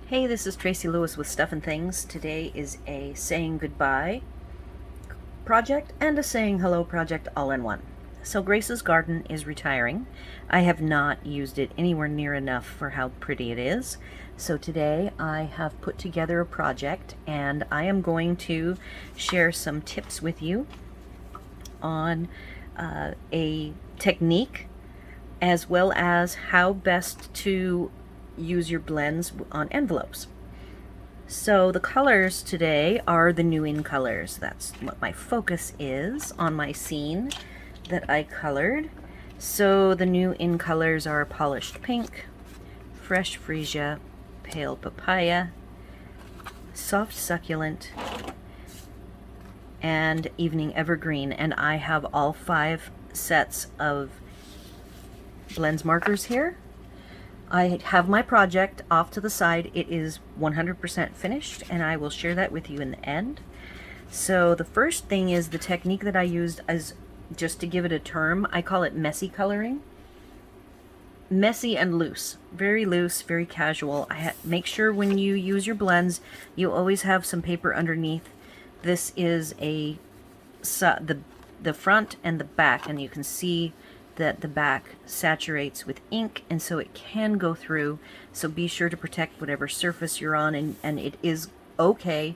Hey, this is Tracy Lewis with Stuff and Things. Today is a saying goodbye project and a saying hello project all in one. So Grace's garden is retiring. I have not used it anywhere near enough for how pretty it is. So today I have put together a project and I am going to share some tips with you on a technique as well as how best to use your blends on envelopes. So the colors today are the new in colors. That's what my focus is on my scene that I colored. So the new in colors are polished pink, fresh freesia, pale papaya, soft succulent, and evening evergreen. And I have all 5 sets of blends markers here. I have my project off to the side. It is 100% finished, and I will share that with you in the end. So the first thing is the technique that I used as, just to give it a term, I call it messy coloring. Messy and loose, very casual. Make sure when you use your blends, you always have some paper underneath. This is the front and the back, and you can see that the back saturates with ink, and so it can go through. So be sure to protect whatever surface you're on, and it is okay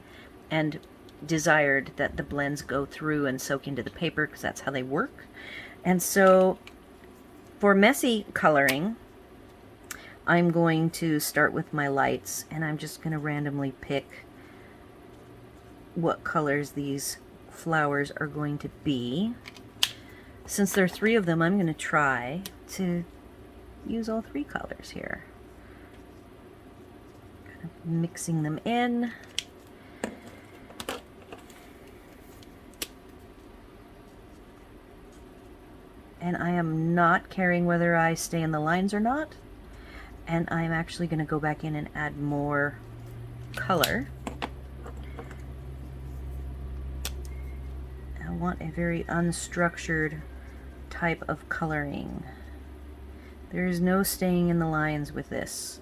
and desired that the blends go through and soak into the paper because that's how they work. And so for messy coloring, I'm going to start with my lights, and I'm just going to randomly pick what colors these flowers are going to be. Since there are 3 of them, I'm going to try to use all 3 colors here. Kind of mixing them in. And I am not caring whether I stay in the lines or not. And I'm actually going to go back in and add more color. I want a very unstructured type of coloring. There is no staying in the lines with this.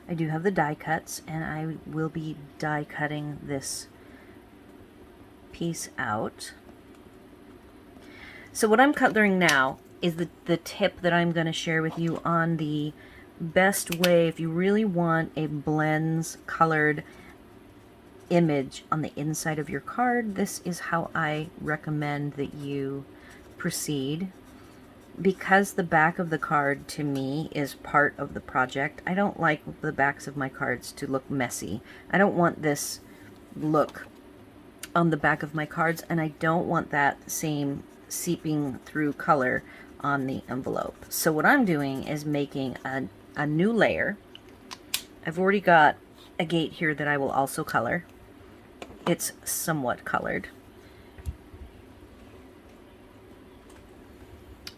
I do have the die cuts, and I will be die cutting this piece out. So what I'm coloring now is the tip that I'm going to share with you on the best way if you really want a blends colored image on the inside of your card. This is how I recommend that you proceed. Because the back of the card to me is part of the project, I don't like the backs of my cards to look messy. I don't want this look on the back of my cards, and I don't want that same seeping through color on the envelope. So what I'm doing is making a new layer. I've already got a gate here that I will also color. It's somewhat colored.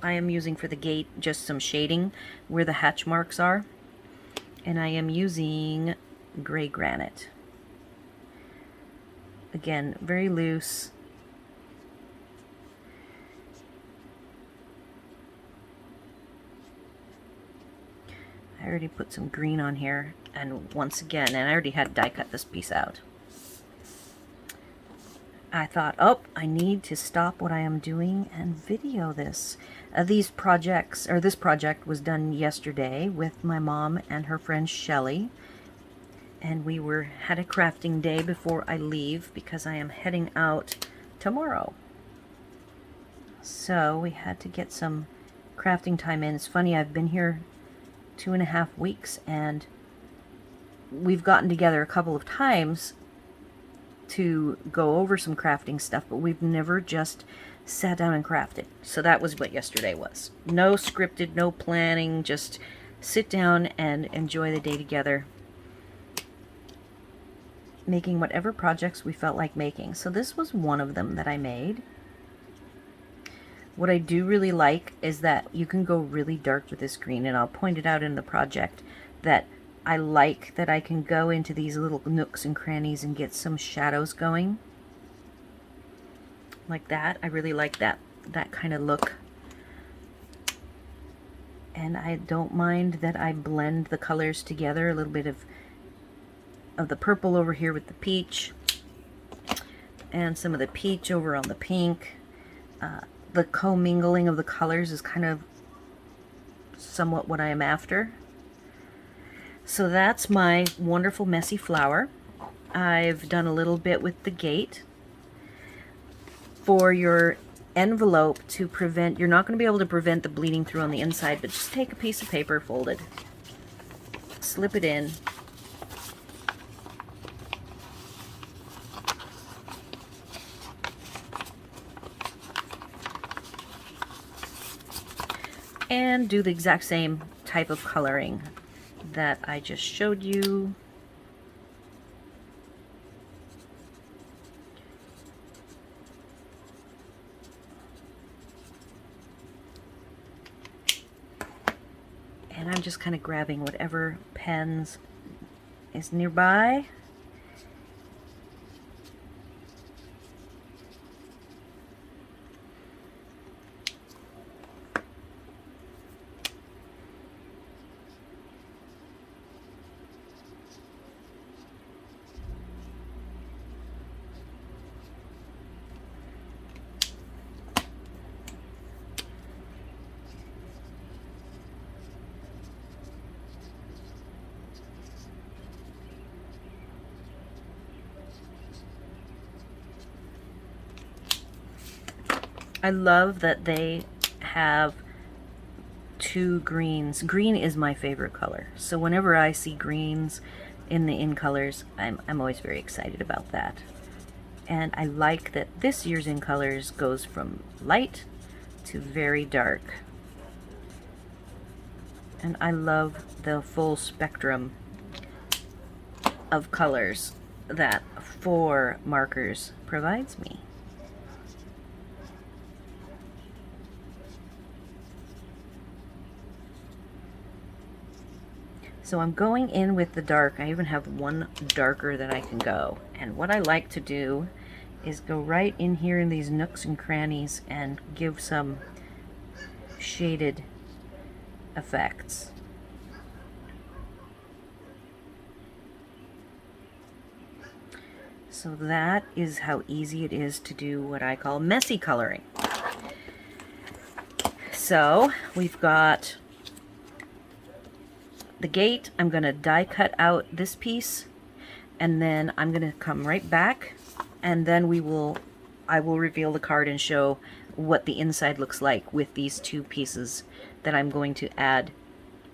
I am using for the gate just some shading where the hatch marks are, and I am using gray granite. Again, very loose. I already put some green on here, and once again, and I already had die cut this piece out. I thought, oh, I need to stop what I am doing and video this. This project was done yesterday with my mom and her friend Shelly, and we had a crafting day before I leave because I am heading out tomorrow. So we had to get some crafting time in. It's funny, I've been here 2.5 weeks, and we've gotten together a couple of times to go over some crafting stuff, but we've never just sat down and crafted. So that was what yesterday was. No scripted, no planning, just sit down and enjoy the day together, making whatever projects we felt like making. So this was one of them that I made. What I do really like is that you can go really dark with this green, and I'll point it out in the project that I like that I can go into these little nooks and crannies and get some shadows going. Like that. I really like that kind of look. And I don't mind that I blend the colors together. A little bit of the purple over here with the peach, and some of the peach over on the pink. The commingling of the colors is kind of somewhat what I am after. So that's my wonderful messy flower. I've done a little bit with the gate. For your envelope, to prevent, you're not going to be able to prevent the bleeding through on the inside, but just take a piece of paper, fold it, slip it in, and do the exact same type of coloring that I just showed you. And I'm just kind of grabbing whatever pens is nearby. I love that they have two greens. Green is my favorite color, so whenever I see greens in the in colors, I'm always very excited about that. And I like that this year's in colors goes from light to very dark. And I love the full spectrum of colors that 4 markers provides me. So I'm going in with the dark. I even have one darker that I can go. And what I like to do is go right in here in these nooks and crannies and give some shaded effects. So that is how easy it is to do what I call messy coloring. So we've got the gate. I'm going to die cut out this piece, and then I'm going to come right back, and then I will reveal the card and show what the inside looks like with these 2 pieces that I'm going to add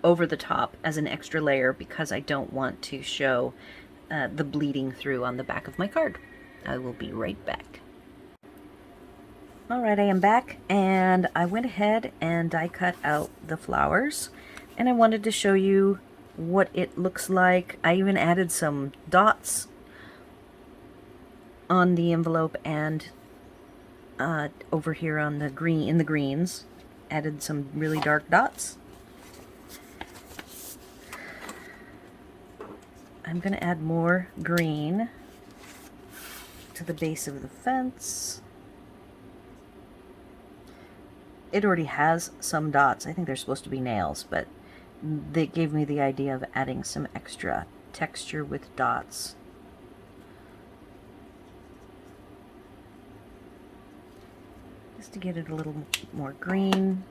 over the top as an extra layer, because I don't want to show the bleeding through on the back of my card. I will be right back. Alright, I am back, and I went ahead and die cut out the flowers, and I wanted to show you what it looks like. I even added some dots on the envelope, and over here on the green, in the greens, added some really dark dots. I'm going to add more green to the base of the fence. It already has some dots. I think they're supposed to be nails, but they gave me the idea of adding some extra texture with dots. Just to get it a little more green.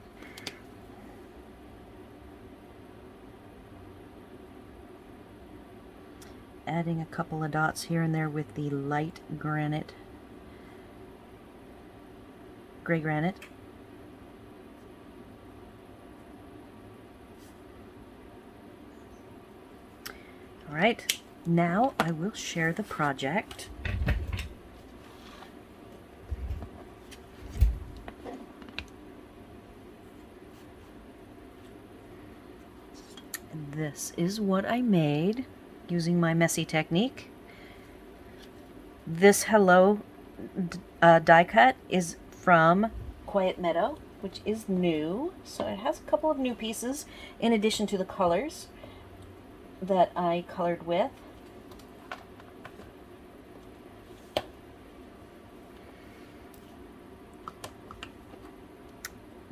Adding a couple of dots here and there with the light granite, gray granite. All right, now I will share the project. This is what I made using my messy technique. This hello die cut is from Quiet Meadow, which is new, so it has a couple of new pieces in addition to the colors. that I colored with.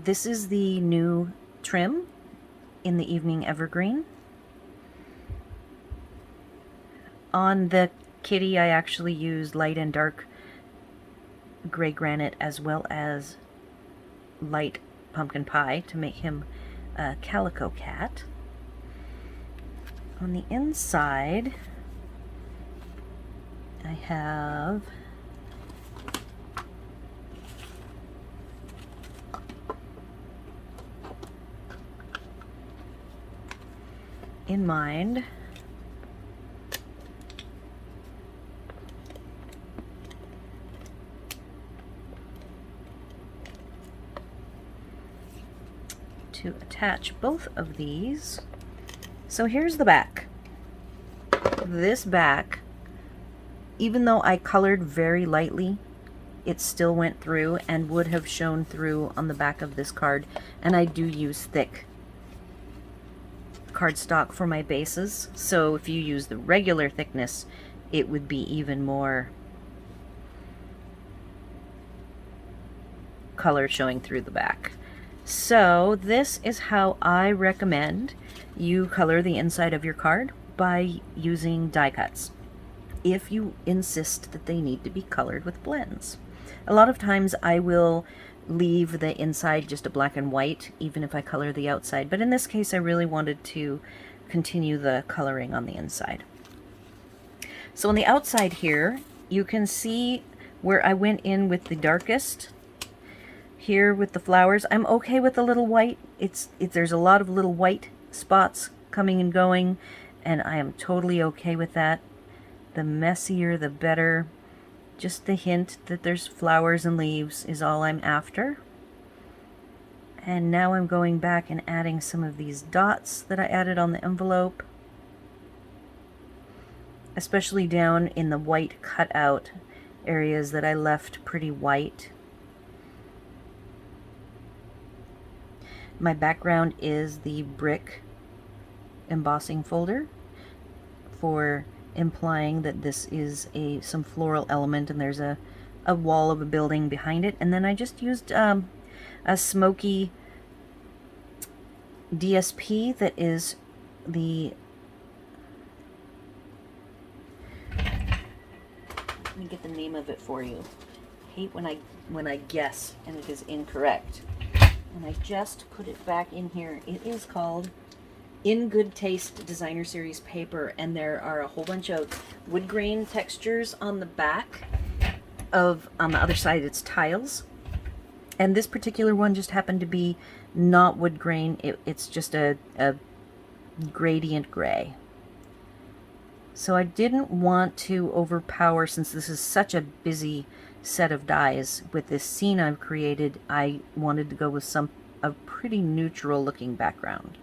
This is the new trim in the Evening Evergreen. On the kitty, I actually used light and dark gray granite as well as light pumpkin pie to make him a calico cat. On the inside, I have in mind to attach both of these. So here's the back. This back, even though I colored very lightly, it still went through and would have shown through on the back of this card. And I do use thick cardstock for my bases, so if you use the regular thickness, it would be even more color showing through the back. So this is how I recommend you color the inside of your card, by using die cuts, if you insist that they need to be colored with blends. A lot of times I will leave the inside just a black and white, even if I color the outside, but in this case I really wanted to continue the coloring on the inside. So on the outside here, you can see where I went in with the darkest. Here with the flowers, I'm okay with a little white. There's a lot of little white spots coming and going, and I am totally okay with that. The messier the better. Just the hint that there's flowers and leaves is all I'm after. And now I'm going back and adding some of these dots that I added on the envelope, especially down in the white cutout areas that I left pretty white. My background is the brick embossing folder, for implying that this is some floral element, and there's a wall of a building behind it. And then I just used a smoky DSP that is the, let me get the name of it for you. I hate when I guess and it is incorrect. And I just put it back in here. It is called In Good Taste Designer Series paper, and there are a whole bunch of wood grain textures on the back of, on the other side it's tiles. And this particular one just happened to be not wood grain, it's just a gradient gray. So I didn't want to overpower, since this is such a busy set of dies with this scene I've created, I wanted to go with a pretty neutral looking background.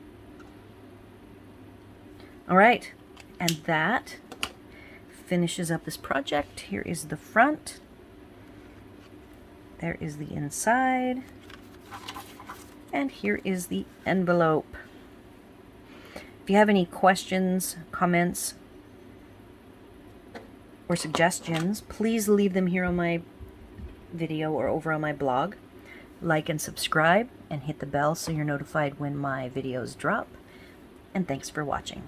Alright, and that finishes up this project. Here is the front. There is the inside. And here is the envelope. If you have any questions, comments, or suggestions, please leave them here on my video or over on my blog. Like and subscribe, and hit the bell so you're notified when my videos drop. And thanks for watching.